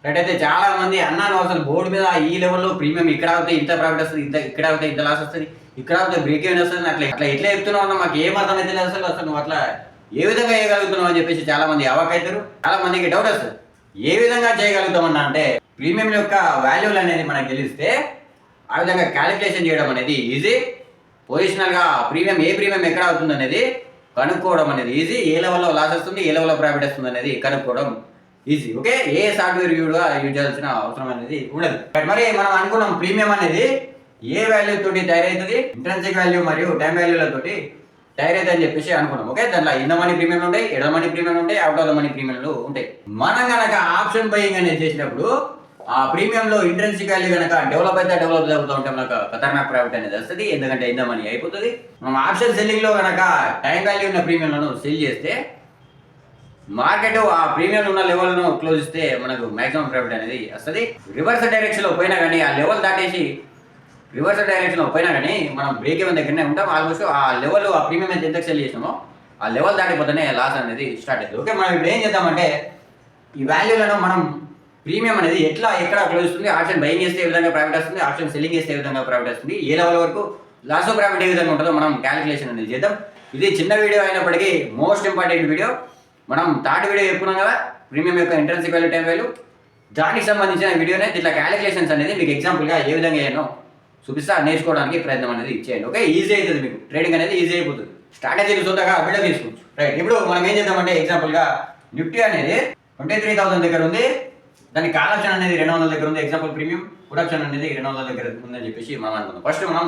Right. అయితే చాలా మంది అన్నాను అసలు బోర్డు మీద ఈ లెవెల్లో ప్రీమియం ఇక్కడ అవుతే ఇంత ప్రాఫిట్ వస్తుంది, ఇంత ఇక్కడ అవుతే ఇంత లాస్ వస్తుంది, ఇక్కడ అవుతే బ్రేక్ ఈవెన్ వస్తుంది, అట్లా అట్లా ఎట్లా చెప్తున్నావు అన్న మాకు ఏం అర్థం అయితే లేదు అసలు. అసలు నువ్వు అట్లా ఏ విధంగా చేయగలుగుతున్నావు అని చెప్పేసి చాలా మంది అవాకైతారు. చాలా మందికి డౌట్ వస్తుంది ఏ విధంగా చేయగలుగుతామన్నా అంటే ప్రీమియం యొక్క వాల్యూలు అనేది మనకు తెలిస్తే ఆ విధంగా క్యాలిక్యులేషన్ చేయడం అనేది ఈజీ. పొజిషనల్గా ప్రీమియం ఏ ప్రీమియం ఎక్కడ అవుతుంది అనేది కనుక్కోవడం అనేది ఈజీ. ఏ లెవెల్లో లాస్ వస్తుంది, ఏ లెవెల్లో ప్రాఫిట్ వస్తుంది అనేది కనుక్కోవడం ఈజీ. ఓకే, ఏ సాఫ్ట్వేర్ యూజ్ చేయాల్సిన అవసరం అనేది ఉండదు. బట్ మరి మనం అనుకున్నాం ప్రీమియం అనేది ఏ వాల్యూ తోటి తయారవుతుంది, ఇంట్రెన్సిక్ వాల్యూ మరియు టైం వాల్యూలతోటి తయారైతే అని చెప్పేసి అనుకున్నాం. ఓకే, దాంట్లో ఇన్ ద మనీ ప్రీమియం ఉంటాయి, ఎడ మనీ ప్రీమియం ఉంటాయి, అవుట్ ఆఫ్ ద మనీ ప్రీమియంలు ఉంటాయి. మనం కనుక ఆప్షన్ బయింగ్ అనేది చేసినప్పుడు ఆ ప్రీమియంలో ఇంట్రెన్సిక్ వాల్యూ కనుక డెవలప్ అవుతూ ఉంటే మనకు ఖతర్నాక్ ప్రాఫిట్ అనేది వస్తుంది. ఎందుకంటే ఇన్ ద మనీ అయిపోతుంది. మనం ఆప్షన్ సెల్లింగ్ లో కనుక టైం వాల్యూ ఉన్న ప్రీమియంలను సెల్ చేస్తే మార్కెట్ ఆ ప్రీమియం ఉన్న లెవెల్ను క్లోజ్ ఇస్తే మనకు మాక్సిమం ప్రాఫిట్ అనేది వస్తుంది. రివర్స్ డైరెక్షన్ లో పోయినా కానీ ఆ లెవెల్ దాటేసి రివర్స్ డైరెక్షన్ లో పోయినా కానీ మనం బ్రేక్ ఈవెన్ దగ్గరనే ఉంటాం. ఆల్మోస్ట్ ఆ లెవెల్ ఆ ప్రీమియం ఎంత ఎంతకు సెల్ చేసినామో ఆ లెవెల్ దాటిపోతేనే లాస్ అనేది స్టార్ట్ అవుతుంది. ఓకే, మనం ఇప్పుడు ఏం చేద్దామంటే ఈ వాల్యూలను మనం ప్రీమియం అనేది ఎట్లా ఎక్కడ క్లోజ్ ఇస్తుంది, ఆప్షన్ బయింగ్ చేస్తే ఏ విధంగా ప్రాఫిట్ వస్తుంది, ఆప్షన్ సెల్లింగ్ చేస్తే ఏ విధంగా ప్రాఫిట్ వస్తుంది, ఏ లెవెల్ వరకు లాస్ ప్రాఫిట్ ఏ విధంగా ఉంటుందో మనం క్యాలిక్యులేషన్ అనేది చేద్దాం. ఇది చిన్న వీడియో అయినప్పటికీ మోస్ట్ ఇంపార్టెంట్ వీడియో. మనం థర్డ్ వీడియో చెప్పుకున్నాం కదా ప్రీమియం యొక్క ఇంట్రెన్సిక్ వాల్యూ టైం వాల్యూ, దానికి సంబంధించిన వీడియోనే ఇట్లా క్యాలిక్యులేషన్స్ అనేది మీకు ఎగ్జాంపుల్గా ఏ విధంగా చేయనో చూపిస్తా, నేర్చుకోవడానికి ప్రయత్నం అనేది చేయండి. ఓకే, ఈజీ అవుతుంది, మీకు ట్రేడింగ్ అనేది ఈజీ అయిపోతుంది. స్ట్రాటజీలు సొంతగా బిల్డ్ తీసుకోవచ్చు. రైట్, ఇప్పుడు మనం ఏం చేద్దామంటే ఎగ్జాంపుల్గా నిఫ్టీ అనేది 23,000 దగ్గర ఉంది, దాని కాల్ ఆప్షన్ అనేది 200 దగ్గర ఉంది. ఎగ్జాంపుల్ ప్రీమియం పుట్ ఆప్షన్ అనేది 200 దగ్గర ఉందని చెప్పేసి మనం అనుకుందాం. ఫస్ట్ మనం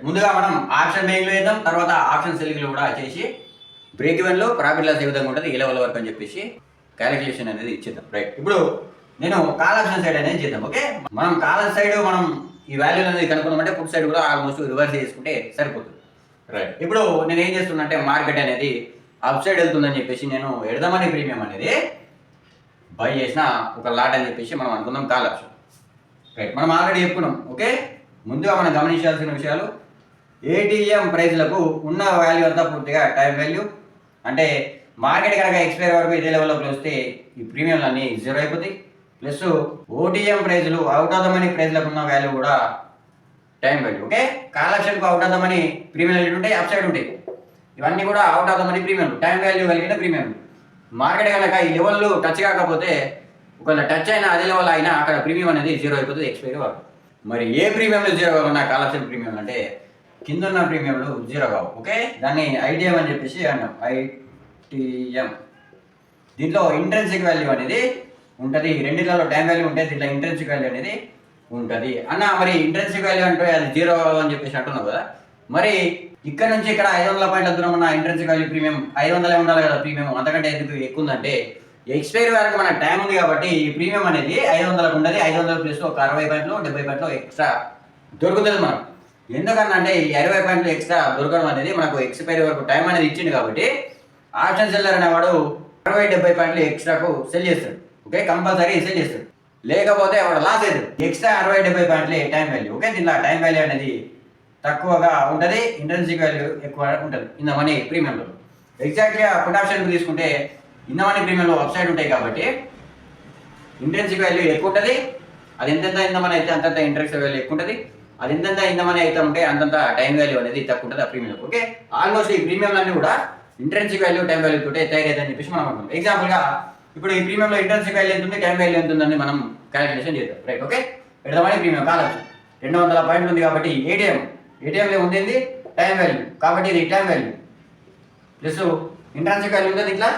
ముందుగా మనం ఆప్షన్ బయింగ్ లో వేద్దాం, తర్వాత ఆప్షన్ సెల్లింగ్ లో కూడా చేసి బ్రేక్ ఈవెన్ లో ప్రాఫిట్ లాస్ ఏ విధంగా ఉంటుంది, ఏ లెవెల్ వరకు అని చెప్పేసి క్యాలిక్యులేషన్ అనేది ఇచ్చేద్దాం. రైట్, ఇప్పుడు నేను కాల్ ఆప్షన్ సైడ్ అనేది చేద్దాం. ఓకే, మనం కాల్ సైడ్ మనం ఈ వాల్యూ అనేది కనుక్కున్నామంటే పుట్ సైడ్ కూడా ఆల్మోస్ట్ రివర్స్ చేసుకుంటే సరిపోతుంది. రైట్, ఇప్పుడు నేను ఏం చేస్తున్నా అంటే మార్కెట్ అనేది అప్ సైడ్ వెళ్తుందని చెప్పేసి నేను ఎడదామని ప్రీమియం అనేది బై చేసిన ఒక లాట్ అని చెప్పేసి మనం అనుకుందాం కాల్ ఆప్షన్. రైట్, మనం ఆల్రెడీ చెప్పుకున్నాం. ఓకే, ముందుగా మనం గమనించాల్సిన విషయాలు ఏటీఎం ప్రైజ్లకు ఉన్న వాల్యూ అంతా పూర్తిగా టైం వాల్యూ. అంటే మార్కెట్ కనుక ఎక్స్పైర్ వరకు ఇదే లెవెల్లో వస్తే ఈ ప్రీమియంలు అన్నీ జీరో అయిపోతాయి. ప్లస్ ఓటీఎం ప్రైజ్లు అవుట్ ఆఫ్ ద మనీ ప్రైజ్లకు ఉన్న వాల్యూ కూడా టైం వాల్యూ. ఓకే, కాల్ ఆప్షన్కు out of the money premium ఉంటాయి, అప్ సైడ్ ఉంటాయి. ఇవన్నీ కూడా out of the money premium time value కలిగిన ప్రీమియం. మార్కెట్ కనుక ఈ లెవెల్లో టచ్ కాకపోతే ఒకవేళ టచ్ అయినా అదే లెవెల్ అయినా అక్కడ ప్రీమియం అనేది జీరో అయిపోతుంది ఎక్స్పైరీ వరకు. మరి ఏ ప్రీమియంలు జీరో కావున్నా కాల్ ఆప్షన్ ప్రీమియం అంటే కింద ఉన్న ప్రీమియంలు జీరో కావు. ఓకే, దాన్ని ఐటీఎం అని చెప్పేసి అన్నాం. ఐటీఎం దీంట్లో ఇంట్రెన్సిక్ వాల్యూ అనేది ఉంటుంది, రెండిట్లలో టైం వాల్యూ ఉంటుంది, దీంట్లో ఇంట్రెన్సిక్ వాల్యూ అనేది ఉంటుంది అన్న. మరి ఇంట్రెన్సిక్ వాల్యూ అంటే అది జీరో అని చెప్పేసి అంటున్నావు కదా, మరి ఇక్కడ నుంచి ఇక్కడ 500 పాయింట్ల దూరం ఉన్న ఇంట్రెన్సిక్ వాల్యూ ప్రీమియం 500 ఉండాలి కదా ప్రీమియం, అంతకంటే ఎందుకు ఎక్కువ ఉందంటే ఎక్స్పైరీ వరకు మనకు టైం ఉంది కాబట్టి ఈ ప్రీమియం అనేది 500 ఉండదు. 500 ప్లస్ ఒక 60 పాయింట్లు 70 పాయింట్లు ఎక్స్ట్రా దొరుకుతుంది మనం. ఎందుకనంటే ఈ 60 పాయింట్లు ఎక్స్ట్రా దొరకడం అనేది మనకు ఎక్స్పైరీ వరకు టైం అనేది ఇచ్చింది కాబట్టి ఆప్షన్ సెల్లర్ అనేవాడు 60-70 పాయింట్లు ఎక్స్ట్రాకు సెల్ చేస్తాడు. ఓకే, కంపల్సరీ సెల్ చేస్తాడు, లేకపోతే వాడు లాస్ అవుతాడు. ఎక్స్ట్రా 60-70 పాయింట్లే టైం వాల్యూ. ఓకే, దీంట్లో టైం వాల్యూ అనేది తక్కువగా ఉంటుంది, ఇంట్రెన్సిక్ వాల్యూ ఎక్కువ ఉంటుంది ఇన్ ద మనీ ప్రీమియంలో. ఎగ్జాక్ట్గా పుట్ ఆప్షన్ తీసుకుంటే ఇన్ ద మనీ ప్రీమియంలో అప్ సైడ్ ఉంటాయి కాబట్టి ఇంట్రెన్సిక్ వాల్యూ ఎక్కువ ఉంటుంది. అది ఎంతెంత ఇన్ ద మనీ అయితే అంతంత ఇంట్రెన్సిక్ వాల్యూ ఎక్కువ ఉంటుంది. అది ఎంతెంత ఇన్ ద మనీ అయితే ఉంటే అంతంత టైం వాల్యూ అనేది తక్కువ ఉంటుంది ఆ ప్రీమియం. ఓకే, ఆల్మోస్ట్ ఈ ప్రీమియంలన్నీ కూడా ఇంట్రెన్సిక్ వాల్యూ టైం వాల్యూ తోటే తయారైతే చెప్పేసి మనం అనుకుంటాం. ఎగ్జాంపుల్గా ఇప్పుడు ఈ ప్రీమియంలో ఇంట్రెన్సిక్ వాల్యూ ఎంత ఉంది, టైం వాల్యూ ఎంత ఉందని మనం క్యాలిక్యులేషన్ చేద్దాం. రైట్, ఓకే, పెడదామని ప్రీమియం కాల్ ఆప్షన్ 200 పాయింట్లు ఉంది కాబట్టి ఏటీఎంలో ఉండేది టైం వాల్యూ కాబట్టి ఇది time value plus intrinsic value ఉంటుంది, ఇట్లా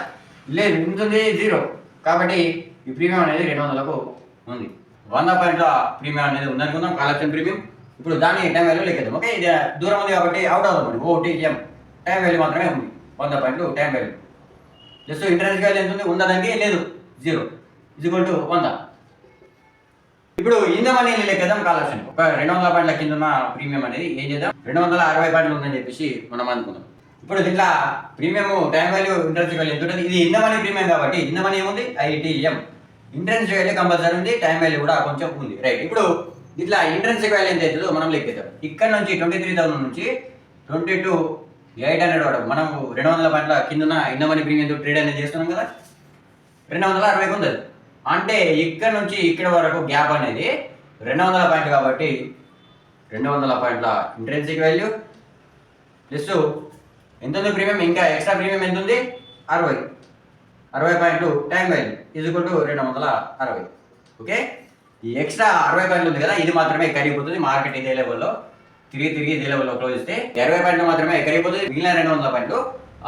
లేదు ఉంటుంది జీరో కాబట్టి ఈ ప్రీమియం అనేది 200కు ఉంది. 100 పాయింట్ల ప్రీమియం అనేది ఉందనుకుందాం కాల్ ఆప్షన్ ప్రీమియం. ఇప్పుడు దాన్ని టైం వాల్యూ లెక్కేద్దాం. ఓకే, ఇది దూరం ఉంది కాబట్టి అవుట్ అవుతుంది, ఓటీఎం టైం వాల్యూ మాత్రమే ఉంది 100 పాయింట్లు time value. Just intrinsic value ఎంత ఉంది, ఉందని లేదు, జీరో ఈక్వల్ టు 100. ఇప్పుడు ఇన్ ద మనీ లెక్కేద్దాం కాల్ ఆప్షన్. ఒక 200 పాయింట్ల కింద ఉన్న ప్రీమియం అనేది ఏం చేద్దాం, 260 పాయింట్లు ఉందని చెప్పేసి మనం అనుకుందాం. ఇప్పుడు దీంట్లో premium time value intrinsic value ఎంత ఉంటుంది, ఇది ఇన్ ద మనీ ప్రీమియం కాబట్టి ఇన్ ద మనీ ఏముంది ఐటీఎం, ఇంట్రెన్సిక్ వాల్యూ కంపల్సరీ ఉంది, టైం వాల్యూ కూడా కొంచెం ఉంది. రైట్, ఇప్పుడు ఇట్లా ఇంట్రెన్సిక్ వాల్యూ ఎంత అవుతుందో మనం లెక్కేద్దాం. ఇక్కడ నుంచి 23,000 నుంచి 22,800 వాడు మనం 200 పాయింట్ల కింద in the money premium trade అనేది చేస్తున్నాం కదా, 260కి ఉంది. అంటే ఇక్కడ నుంచి ఇక్కడ వరకు గ్యాప్ అనేది 200 పాయింట్లు కాబట్టి 200 పాయింట్ల ఇంట్రెన్సిక్ వాల్యూ ప్లస్ ఎంత ఉంది ప్రీమియం, ఇంకా ఎక్స్ట్రా ప్రీమియం ఎంత ఉంది 60 పాయింట్లు time value is equal to 260. Okay, ఈ ఎక్స్ట్రా 60 పాయింట్లు ఉంది కదా, ఇది మాత్రమే కరిగిపోతుంది. మార్కెట్ ఇదే లెవెల్లో తిరిగి ఇదే లెవెల్లో క్లోజ్ చేస్తే 20 పాయింట్లు మాత్రమే కరిగిపోతుంది. మిగిలిన 200 పాయింట్లు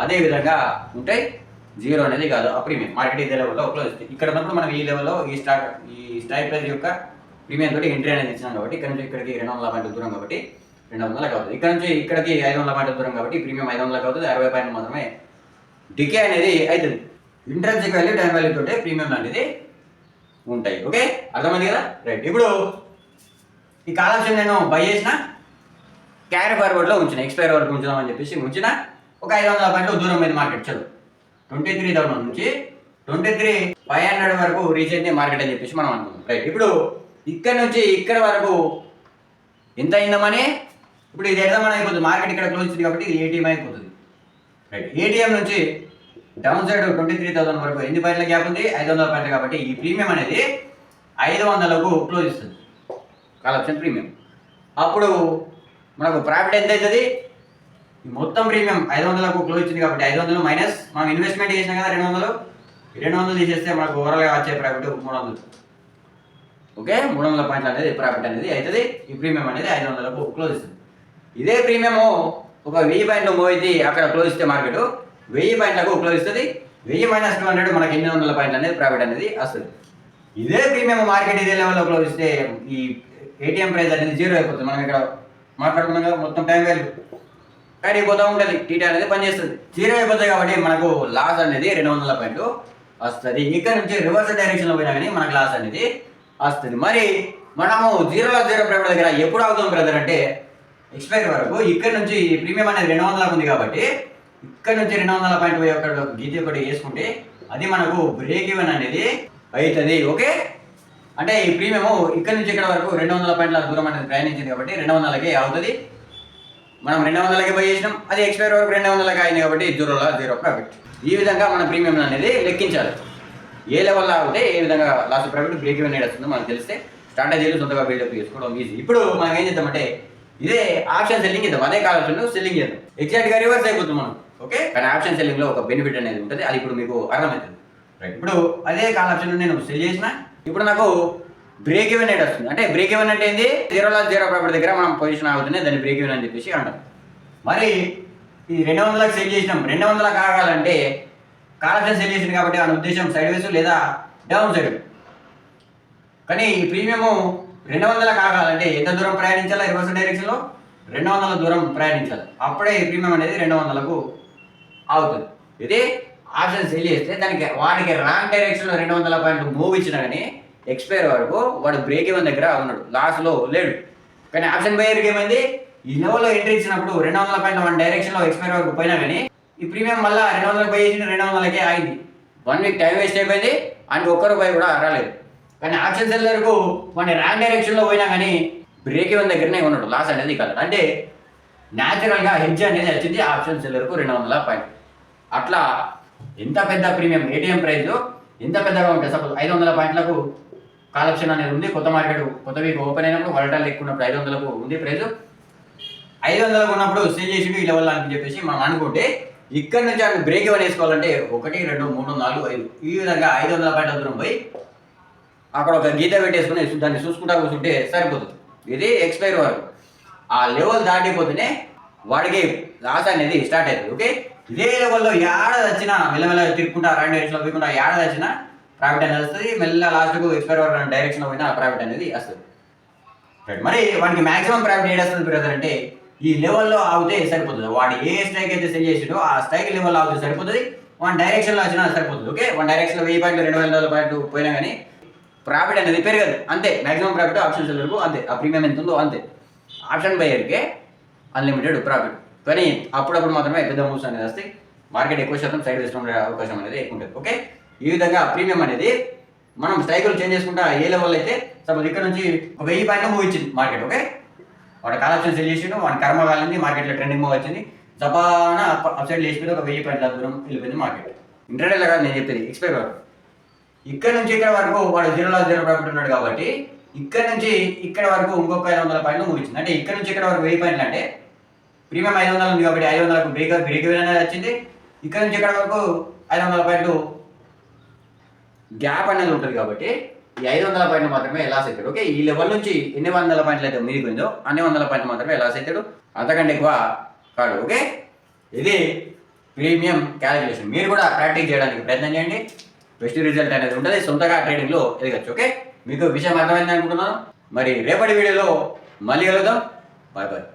అదే విధంగా ఉంటాయి, జీరో అనేది కాదు. ఆ ప్రీమియం మార్కెట్ ఇదే లెవెల్లో క్లోజ్ చేస్తే ఇక్కడ ఉన్నప్పుడు మనం ఈ లెవెల్లో ఈ స్ట్రైక్ ప్రైస్ యొక్క ప్రీమియం తోటి ఎంట్రీ అనేది ఇచ్చినాం కాబట్టి ఇక్కడ నుంచి ఇక్కడికి 200 పాయింట్లు దూరం కాబట్టి 200 అవుతుంది. ఇక్కడ నుంచి ఇక్కడికి 500 పాయింట్లు దూరం కాబట్టి ప్రీమియం 500 అవుతుంది. 60 పాయింట్లు మాత్రమే డికే అనేది అవుతుంది. ఇంట్రెన్సిక్ వాల్యూ టైం వాల్యూ తోటే ప్రీమియం అనేది ఉంటాయి. ఓకే, అర్థమైంది కదా, రైట్. ఇప్పుడు ఈ కాల్ ఆప్షన్ నేను బై చేసిన, క్యారీ ఫార్వర్డ్లో ఉంచిన, ఎక్స్పైర్ వరకు ఉంచుదామని చెప్పేసి ఉంచిన. ఒక 500 పాయింట్లు దూరం మీద మార్కెట్ చదువు 23,000 నుంచి 23,500 వరకు రీచ్ అయింది మార్కెట్ అని చెప్పేసి మనం అనుకున్నాం, రైట్. ఇప్పుడు ఇక్కడ నుంచి ఇక్కడ వరకు ఎంత అయిందమని ఇప్పుడు ఇది ఎడదామని అయిపోతుంది. మార్కెట్ ఇక్కడ క్లోజ్ అవుతుంది కాబట్టి ఇది ఏటీఎం అయిపోతుంది, రైట్. ఏటీఎం నుంచి డౌన్ సైడ్ 23,000 వరకు ఎన్ని పాయింట్ల గ్యాప్ ఉంది, 500 పాయింట్లు కాబట్టి ఈ ప్రీమియం అనేది 500కు క్లోజ్ ఇస్తుంది, కాల్ ఆప్షన్ ప్రీమియం. అప్పుడు మనకు ప్రాఫిట్ ఎంత అవుతుంది, మొత్తం ప్రీమియం 500కు క్లోజ్ ఇచ్చింది కాబట్టి 500 మైనస్ మనం ఇన్వెస్ట్మెంట్ చేసినాం కదా 200 తీసేస్తే మనకు ఓవరాల్గా వచ్చే ప్రాఫిట్ 300. ఓకే, 300 పాయింట్లు అనేది ప్రాఫిట్ అనేది అవుతుంది. ఈ ప్రీమియం అనేది 500కు క్లోజ్ ఇస్తుంది. ఇదే ప్రీమియము ఒక 1000 పాయింట్లు మూవ్ అయితే అక్కడ క్లోజ్ ఇస్తే మార్కెట్ 1000 పాయింట్లకు క్లోజ్ ఇస్తుంది. 1000 మైనస్ 200 మనకి 800 పాయింట్లు అనేది ప్రాఫిట్ అనేది వస్తుంది. ఇదే ప్రీమియం మార్కెట్ ఇదే లెవెల్లో క్లోజ్ ఇస్తే ఈ ఏటీఎం ప్రైస్ అనేది జీరో అయిపోతుంది. మనం ఇక్కడ మాట్లాడుకున్నాం కదా, మొత్తం టైం వాల్యూ కరిగిపోతూ ఉంటుంది, టీటీ అనేది పనిచేస్తుంది, జీరో అయిపోతుంది. కాబట్టి మనకు లాస్ అనేది 200 పాయింట్లు వస్తుంది. ఇక్కడ నుంచి రివర్స్ డైరెక్షన్లో పోయినా కానీ మనకు లాస్ అనేది వస్తుంది. మరి మనము 0 ప్రాఫిట్ దగ్గర ఎప్పుడు అవుతాం బ్రదర్ అంటే ఎక్స్పైర్ వరకు. ఇక్కడ నుంచి ప్రీమియం అనేది 200 ఉంది కాబట్టి ఇక్కడ నుంచి 200 పాయింట్ పోయి ఒకటి గీత ఒకటి వేసుకుంటే అది మనకు బ్రేక్ ఈవెన్ అనేది అవుతుంది. ఓకే, అంటే ఈ ప్రీమియము ఇక్కడ నుంచి ఇక్కడ వరకు 200 పాయింట్ల దూరం అనేది ప్రయాణించింది కాబట్టి 200కే అవుతుంది. మనం 200కే పోయి చేసినాం, అది ఎక్స్పైర్ వరకు 200కి అయింది కాబట్టి 0 ప్రాఫిట్. ఈ విధంగా మన ప్రీమియం అనేది లెక్కించాలి. ఏ లెవెల్లో అవుతే ఏ విధంగా లాస్ట్ ప్రాఫిట్ బ్రేక్ ఈవెన్ వస్తుందో మనకు తెలిస్తే స్ట్రాటజీలు సొంతగా బిల్డప్ చేసుకోవడం ఈజీ. ఇప్పుడు మనం ఏం చేద్దామంటే ఇదే ఆప్షన్ సెల్లింగ్ ఇద్దాం, అదే కాల్ ఆప్షన్ సెల్లింగ్ చేద్దాం. ఎగ్జాక్ట్గా రివర్స్ అయిపోతుంది మనం. ఓకే, కానీ ఆప్షన్ సెల్లింగ్లో ఒక బెనిఫిట్ అనేది ఉంటుంది, అది ఇప్పుడు మీకు అర్థమవుతుంది, రైట్. ఇప్పుడు అదే కాల్ ఆప్షన్ నేను సెల్ చేసిన, ఇప్పుడు నాకు బ్రేక్ ఈవెన్ అనేది వస్తుంది. అంటే బ్రేక్ ఈవెన్ అంటే ఏంది, 0 ప్రాఫిట్ దగ్గర మనం పొజిషన్ అవుతుంది, దాన్ని బ్రేక్ ఈవెన్ అని చెప్పేసి అంటాం. మరి ఈ 200కి సెల్ చేసినాం, 200 కాగాలంటే కాల్ ఆప్షన్ సెల్ చేసింది కాబట్టి మన ఉద్దేశం సైడ్ వేస్ లేదా డౌన్ సైడ్. కానీ ఈ ప్రీమియము 200 కాగాలంటే ఎంత దూరం ప్రయాణించాలి, రివర్స్ డైరెక్షన్లో 200 దూరం ప్రయాణించాలి, అప్పుడే ఈ ప్రీమియం అనేది 200కు అవుతుంది. ఇది ఆప్షన్ సెల్ చేస్తే వాడికి రాంగ్ డైరెక్షన్లో 200 పాయింట్లు మూవ్ ఇచ్చినా కానీ ఎక్స్పైర్ వరకు వాడు బ్రేక్ ఈవెన్ దగ్గర ఉన్నాడు, లాస్లో లేడు. కానీ ఆప్షన్ బయర్కి ఏమైంది, ఈ లెవెల్లో ఎంట్రీ ఇచ్చినప్పుడు 200 పాయింట్ వన్ డైరెక్షన్లో ఎక్స్పైర్ వరకు పోయినా కానీ ఈ ప్రీమియం మళ్ళీ 200కి పోయి 200కే ఆగింది. 1 వీక్ టైం వేస్ట్ అయిపోయింది, అండ్ ₹1 కూడా రాలేదు. కానీ ఆప్షన్ సెల్లర్కు వాడిని రాంగ్ డైరెక్షన్లో పోయినా కానీ బ్రేక్ ఈవెన్ దగ్గరనే ఉన్నాడు, లాస్ అనేది కాదు. అంటే న్యాచురల్గా హెడ్జ్ అనేది వచ్చింది ఆప్షన్ సెల్లర్కు 200 పాయింట్. అట్లా ఎంత పెద్ద ప్రీమియం ఏటీఎం ప్రైస్ ఎంత పెద్దగా ఉంటుంది. సపోజ్ 500 పాయింట్లకు కాల్ ఆప్షన్ అనేది ఉంది, కొత్త మార్కెట్ కొత్త వీక్ ఓపెన్ అయినప్పుడు వరల్టాల్ ఎక్కువ ఉన్నప్పుడు 500కు ఉంది ప్రైస్. 500కు ఉన్నప్పుడు సేల్ చేసి ఈ లెవెల్ అని చెప్పేసి మనం అనుకుంటే ఇక్కడ నుంచి అక్కడ బ్రేక్ ఈవెన్ వేసుకోవాలంటే 1, 2, 3, 4, 5 ఈ విధంగా 500 పాయింట్ల దూరం పోయి అక్కడ ఒక గీత పెట్టేసుకుని దాన్ని చూసుకుంటా కూర్చుంటే సరిపోతుంది. ఇది ఎక్స్పైర్ వరకు ఆ లెవెల్ దాటిపోతేనే వాడికి లాస్ అనేది స్టార్ట్ అవుతుంది. ఓకే, ఇదే లెవెల్లో ఏడాది వచ్చినా మెల్లమెల్ల తిరుక్కుంటా రాంగ్ డైరెక్షన్లో పోయకుండా ఏడాది వచ్చినా ప్రాఫిట్ అనేది వస్తుంది. మెల్ల లాస్ట్కు ఎక్స్పైర్ వరకు డైరెక్షన్లో పోయినా ప్రాఫిట్ అనేది వస్తుంది. మరి వాడికి మాక్సిమం ప్రాఫిట్ ఏడు వస్తుంది బ్రదర్ అంటే ఈ లెవెల్లో ఆగితే సరిపోతుంది. వాడు ఏ స్ట్రైక్ అయితే సెల్ చేసిండో ఆ స్ట్రైక్ లెవెల్లో ఆగితే సరిపోతుంది, వన్ డైరెక్షన్లో వచ్చినా సరిపోతుంది. ఓకే, వన్ డైరెక్షన్లో 1000 పాయింట్లు 200 పాయింట్లు పోయినా కానీ ప్రాఫిట్ అనేది పెరగదు, అంతే. మాక్సిమం ప్రాఫిట్ ఆప్షన్ సెల్లర్కు అంతే, ఆ ప్రీమియం ఎంత ఉందో అంతే. ఆప్షన్ బయర్కే అన్లిమిటెడ్ ప్రాఫిట్. కానీ అప్పుడప్పుడు మాత్రమే పెద్ద మూవ్స్ అనేది వస్తాయి, మార్కెట్ ఎక్కువ శాతం సైడ్ వేసిన అవకాశం అనేది ఎక్కువ ఉంటుంది. ఓకే, ఈ విధంగా ప్రీమియం అనేది మనం స్ట్రైకులు చేంజ్ చేసుకుంటా ఏ లెవెల్ అయితే సపోజ్ ఇక్కడ నుంచి 1000 పాయింట్లు మూవ్ ఇచ్చింది మార్కెట్. ఓకే, వాడు కాల్ ఆప్షన్ సెల్ చేసిండు, వాడి కర్మ కాలింది, మార్కెట్లో ట్రెండింగ్ మూవ్ వచ్చింది, జపాన అప్ సైడ్ లేచిపోయి ఒక 1000 పాయింట్ల దూరం వెళ్ళిపోయింది మార్కెట్. ఇంటర్డేలో కాదు నేను చెప్పేది, ఎక్స్పైర్ వరకు. ఇక్కడ నుంచి ఇక్కడ వరకు వాడు 0 లాస్ 0 ప్రాఫిట్ ఉన్నాడు కాబట్టి ఇక్కడ నుంచి ఇక్కడ వరకు ఇంకొక 500 పాయింట్లు ముగించింది. అంటే ఇక్కడ నుంచి ఇక్కడ వరకు 1000 పాయింట్లు అంటే ప్రీమియం 500 ఉంది కాబట్టి 500కు బ్రేక్ ఈవెన్ అనేది వచ్చింది. ఇక్కడ నుంచి ఇక్కడ వరకు 500 పాయింట్లు గ్యాప్ అనేది ఉంటుంది కాబట్టి ఈ 500 పాయింట్లు మాత్రమే లాస్ అవుతాడు. ఓకే, ఈ లెవెల్ నుంచి ఎన్ని వందల పాయింట్లు అయితే మీది పోయిందో అన్ని 100 పాయింట్లు మాత్రమే లాస్ అవుతాడు, అంతకంటే ఎక్కువ కాడు. ఓకే, ఇది ప్రీమియం క్యాలిక్యులేషన్. మీరు కూడా ప్రాక్టీస్ చేయడానికి ప్రయత్నం చేయండి, బెస్ట్ రిజల్ట్ అనేది ఉంటుంది, సొంతగా ట్రేడింగ్లో ఎదగచ్చు. ఓకే, మీకు విషయం అర్థమైంది అనుకుంటున్నాను. మరి రేపటి వీడియోలో మళ్ళీ కలుద్దాం. Bye bye.